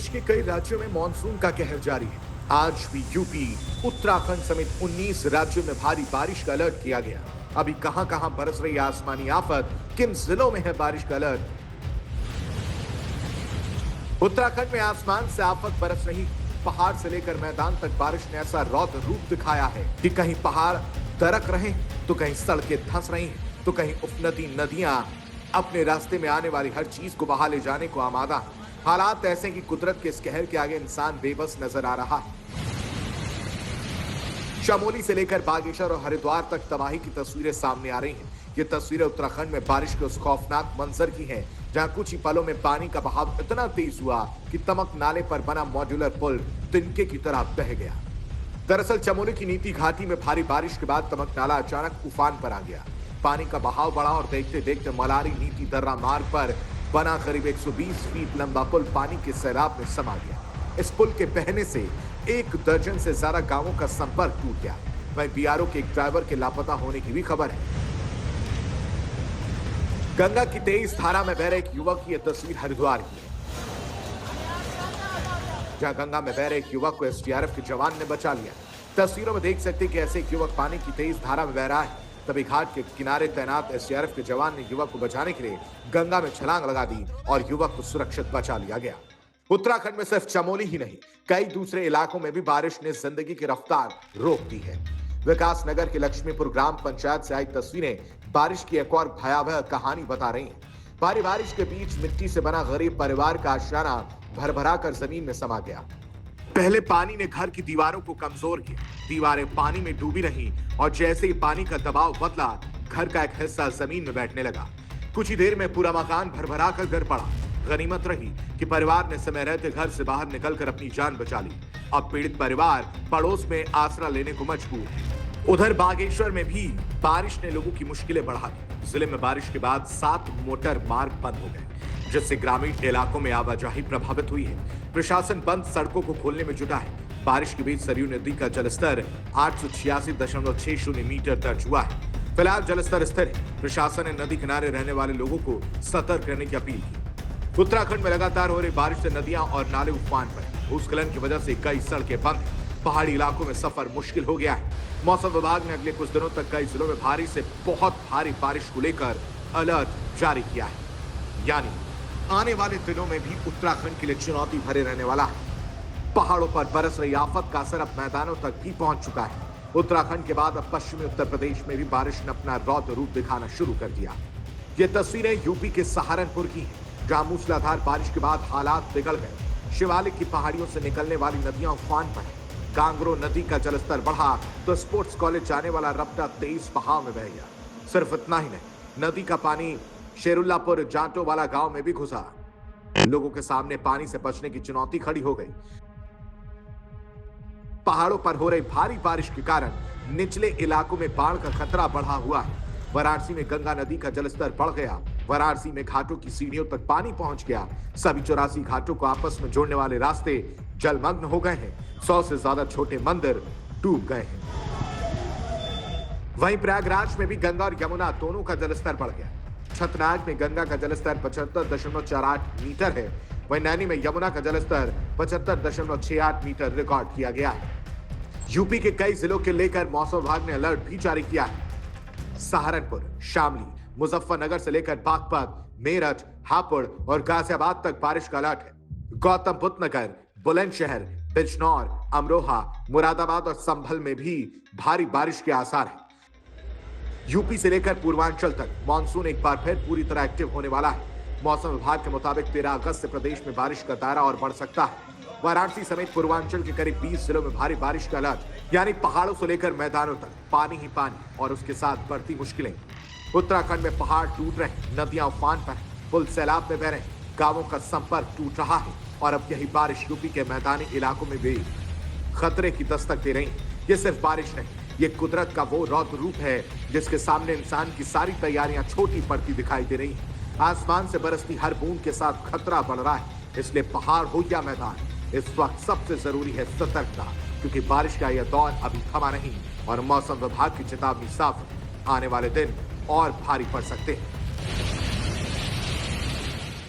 देश के कई राज्यों में मानसून का कहर जारी है। आज भी यूपी, उत्तराखंड समेत 19 राज्यों में भारी बारिश का अलर्ट किया गया। अभी कहां-कहां बरस रही आसमानी आफत, किन जिलों में है बारिश का अलर्ट? उत्तराखंड में आसमान से आफत बरस रही। पहाड़ से लेकर मैदान तक बारिश ने ऐसा रौद्र रूप दिखाया है कि कहीं पहाड़ दरक रहे तो कहीं सड़कें धंस रही हैं, तो कहीं उफनती नदियां अपने रास्ते में आने वाली हर चीज को बहा ले जाने को आमादा है। हालात ऐसे हैं कि कुदरत के इस कहर के आगे इंसान बेबस नजर आ रहा है। चमोली से लेकर बागेश्वर और हरिद्वार तक तबाही की तस्वीरें सामने आ रही हैं। ये तस्वीरें उत्तराखंड में बारिश के उस खौफनाक मंजर की हैं, जहां कुछ ही पलों में पानी का बहाव इतना तेज हुआ कि तमक नाले पर बना मॉड्यूलर पुल तिनके की तरह बह गया। दरअसल चमोली की नीति घाटी में भारी बारिश के बाद तमक नाला अचानक उफान पर आ गया। पानी का बहाव बढ़ा और देखते देखते मलारी नीति दर्रा मार्ग पर बना करीब 120 फीट लंबा पुल पानी के सैलाब में समा गया। इस पुल के बहने से 1 दर्जन से ज्यादा गांवों का संपर्क टूट गया। वहीं बीआरओ के एक ड्राइवर के लापता होने की भी खबर है। गंगा की तेज धारा में बह रहे एक युवक की यह तस्वीर हरिद्वार की है, जहां गंगा में बह रहे एक युवक को एसडीआरएफ के जवान ने बचा लिया। तस्वीरों में देख सकते हैं कि ऐसे एक युवक पानी की तेज धारा में बह रहा है। तभी घाट के किनारे तैनात एसडीआरएफ के जवान ने युवक को बचाने के लिए गंगा में छलांग लगा दी और युवक को सुरक्षित बचा लिया गया। उत्तराखंड में सिर्फ चमोली ही नहीं, कई दूसरे इलाकों में भी बारिश ने जिंदगी की रफ्तार रोक दी है। विकास नगर के लक्ष्मीपुर ग्राम पंचायत से आई तस्वीरें बारिश की एक और भयावह कहानी बता रही हैं। भारी बारिश के बीच मिट्टी से बना गरीब परिवार का आशियाना भरभरा कर जमीन में समा गया। पहले पानी ने घर की दीवारों को कमजोर किया, दीवारें पानी में डूबी रहीं और जैसे ही पानी का दबाव बदला, घर का एक हिस्सा जमीन में बैठने लगा। कुछ ही देर में पूरा मकान भरभरा कर गिर पड़ा। गनीमत रही कि परिवार ने समय रहते घर से बाहर निकलकर अपनी जान बचा ली। अब पीड़ित परिवार पड़ोस में आसरा लेने को मजबूर है। उधर बागेश्वर में भी बारिश ने लोगों की मुश्किलें बढ़ा दी। जिले में बारिश के बाद 7 मोटर मार्ग बंद हो गए, जिससे ग्रामीण इलाकों में आवाजाही प्रभावित हुई है। प्रशासन बंद सड़कों को खोलने में जुटा है। बारिश के बीच सरयू नदी का जलस्तर 886.60 मीटर दर्ज हुआ है। फिलहाल जलस्तर स्थिर है। प्रशासन ने नदी किनारे रहने वाले लोगों को सतर्क रहने की अपील की। उत्तराखंड में लगातार हो रही बारिश से नदियां और नाले उफान पर हैं। भूस्खलन की वजह से कई सड़कें बंद हैं। पहाड़ी इलाकों में सफर मुश्किल हो गया है। मौसम विभाग ने अगले कुछ दिनों तक कई जिलों में भारी से बहुत भारी बारिश को लेकर अलर्ट जारी किया है। यानी आने वाले दिनों में भी उत्तराखंड के लिए चुनौती भरे रहने वाला है। पहाड़ों पर बरस रही आफत का असर अब मैदानों तक भी पहुंच चुका है। उत्तराखंड के बाद अब पश्चिमी उत्तर प्रदेश में भी बारिश ने अपना रौद्र रूप दिखाना शुरू कर दिया। ये तस्वीरें यूपी के सहारनपुर की हैं, जहां मूसलाधार बारिश के बाद हालात बिगड़ गए। शिवालिक की पहाड़ियों से निकलने वाली नदियां उफान पर हैं। कांगरो नदी का जलस्तर बढ़ा तो स्पोर्ट्स कॉलेज जाने वाला रपटा तेज बहाव में बह गया। सिर्फ इतना ही नहीं, नदी का पानी शेरुल्लापुर जाटो वाला गांव में भी घुसा। लोगों के सामने पानी से बचने की चुनौती खड़ी हो गई। पहाड़ों पर हो रही भारी बारिश के कारण निचले इलाकों में बाढ़ का खतरा बढ़ा हुआ है। वाराणसी में गंगा नदी का जलस्तर बढ़ गया। वाराणसी में घाटों की सीढ़ियों तक पानी पहुंच गया। सभी 84 घाटों को आपस में जोड़ने वाले रास्ते जलमग्न हो गए हैं। 100 से ज्यादा छोटे मंदिर डूब गए हैं। वहीं प्रयागराज में भी गंगा और यमुना दोनों का जलस्तर बढ़ गया। छतनाग में गंगा का जलस्तर 75.48 मीटर है। वहीं नैनी में यमुना का जलस्तर 75.68 मीटर रिकॉर्ड किया गया है। यूपी के कई जिलों के लेकर मौसम विभाग ने अलर्ट भी जारी किया है। सहारनपुर, शामली, मुजफ्फरनगर से लेकर बागपत, मेरठ, हापुड़ और गाजियाबाद तक बारिश का अलर्ट है। गौतम बुद्ध नगर, बुलंदशहर, बिजनौर, अमरोहा, मुरादाबाद और संभल में भी भारी बारिश के आसार हैं। यूपी से लेकर पूर्वांचल तक मानसून एक बार फिर पूरी तरह एक्टिव होने वाला है। मौसम विभाग के मुताबिक 13 अगस्त से प्रदेश में बारिश का दायरा और बढ़ सकता है। वाराणसी समेत पूर्वांचल के करीब 20 जिलों में भारी बारिश का अलर्ट, यानी पहाड़ों से लेकर मैदानों तक पानी ही पानी और उसके साथ बढ़ती मुश्किलें। उत्तराखंड में पहाड़ टूट रहे, नदियां उफान पर हैं, पुल सैलाब में बह रहे, गांवों का संपर्क टूट रहा है और अब यही बारिश यूपी के मैदानी इलाकों में भी खतरे की दस्तक दे रही। ये सिर्फ बारिश नहीं, ये कुदरत का वो रौद्र रूप है जिसके सामने इंसान की सारी तैयारियां छोटी पड़ती दिखाई दे रही हैं। आसमान से बरसती हर बूंद के साथ खतरा बढ़ रहा है। इसलिए पहाड़ हो या मैदान, इस वक्त सबसे जरूरी है सतर्कता, क्योंकि बारिश का यह दौर अभी थमा नहीं और मौसम विभाग की चेतावनी साफ है। आने वाले दिन और भारी पड़ सकते हैं।